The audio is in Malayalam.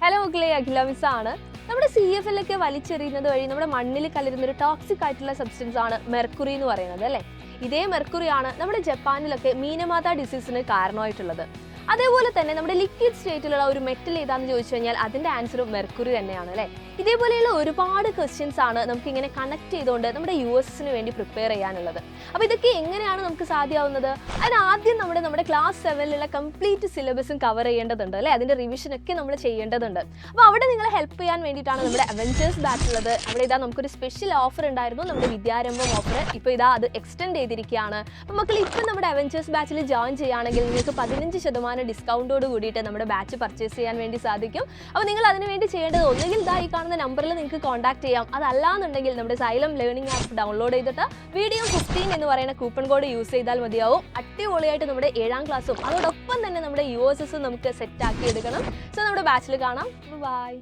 ഹലോ മക്കളെ, അഖില മിസ് ആണ്. നമ്മുടെ CFL ഒക്കെ വലിച്ചെറിയുന്നത് വഴി നമ്മുടെ മണ്ണിൽ കലരുന്ന ഒരു ടോക്സിക് ആയിട്ടുള്ള സബ്സ്റ്റൻസ് ആണ് മെർക്കുറി എന്ന് പറയുന്നത് അല്ലേ. ഇതേ മെർക്കുറിയാണ് നമ്മുടെ ജപ്പാനിലൊക്കെ മീനമാത ഡിസീസിന് കാരണമായിട്ടുള്ളത്. അതേപോലെ തന്നെ നമ്മുടെ ലിക്വിഡ് സ്റ്റേറ്റിലുള്ള ഒരു മെറ്റൽ ഏതാണെന്ന് ചോദിച്ചു കഴിഞ്ഞാൽ അതിൻ്റെ ആൻസറും മെർക്കുറി തന്നെയാണ് അല്ലേ. ഇതേപോലെയുള്ള ഒരുപാട് ക്വസ്റ്റ്യൻസ് ആണ് നമുക്ക് ഇങ്ങനെ കണക്ട് ചെയ്തുകൊണ്ട് നമ്മുടെ USSന് വേണ്ടി പ്രിപ്പയർ ചെയ്യാനുള്ളത്. അപ്പോൾ ഇതൊക്കെ എങ്ങനെയാണ് നമുക്ക് സാധ്യമാവുന്നത്? അതിനാദ്യം നമ്മുടെ ക്ലാസ് 7ലുള്ള കംപ്ലീറ്റ് സിലബസും കവർ ചെയ്യേണ്ടതുണ്ട് അല്ലേ. അതിൻ്റെ റിവിഷനൊക്കെ നമ്മൾ ചെയ്യേണ്ടതുണ്ട്. അപ്പോൾ അവിടെ നിങ്ങളെ ഹെൽപ്പ് ചെയ്യാൻ വേണ്ടിയിട്ടാണ് നമ്മുടെ അവഞ്ചേഴ്സ് ബാച്ച് ഉള്ളത്. അവിടെ ഇതാ നമുക്കൊരു സ്പെഷ്യൽ ഓഫർ ഉണ്ടായിരുന്നു, നമ്മുടെ വിദ്യാരംഭം ഓഫർ. ഇപ്പോൾ ഇതാ അത് എക്സ്റ്റെൻഡ് ചെയ്തിരിക്കുകയാണ്. അപ്പോൾ മക്കൾ ഇപ്പം നമ്മുടെ അവഞ്ചേഴ്സ് ബാച്ചിൽ ജോയിൻ ചെയ്യുകയാണെങ്കിൽ നിങ്ങൾക്ക് 15% ഡിസ്കൗണ്ടോട് കൂടിയിട്ട് നമ്മുടെ ബാച്ച് പർച്ചേസ് ചെയ്യാൻ വേണ്ടി സാധിക്കും. അപ്പോൾ നിങ്ങൾ അതിന് വേണ്ടി ചെയ്യേണ്ടത് ഒന്നുകിൽ ഇതാ ഈ കാണുന്ന നമ്പറിൽ നിങ്ങൾക്ക് കോൺടാക്ട് ചെയ്യാം. അതല്ലാന്നുണ്ടെങ്കിൽ നമ്മുടെ സൈലം ലേണിംഗ് ആപ്പ് ഡൗൺലോഡ് ചെയ്തിട്ട് വീഡിയോ 15 എന്ന് പറയുന്ന കൂപ്പൺ കോഡ് യൂസ് ചെയ്താൽ മതിയാവും. അടിപൊളിയായിട്ട് നമ്മുടെ 7ാം ക്ലാസ്സും അതോടൊപ്പം തന്നെ നമ്മുടെ USSും നമുക്ക് സെറ്റ് ആക്കി എടുക്കണം. സോ നമ്മുടെ ബാച്ചിൽ കാണാം. ബൈ.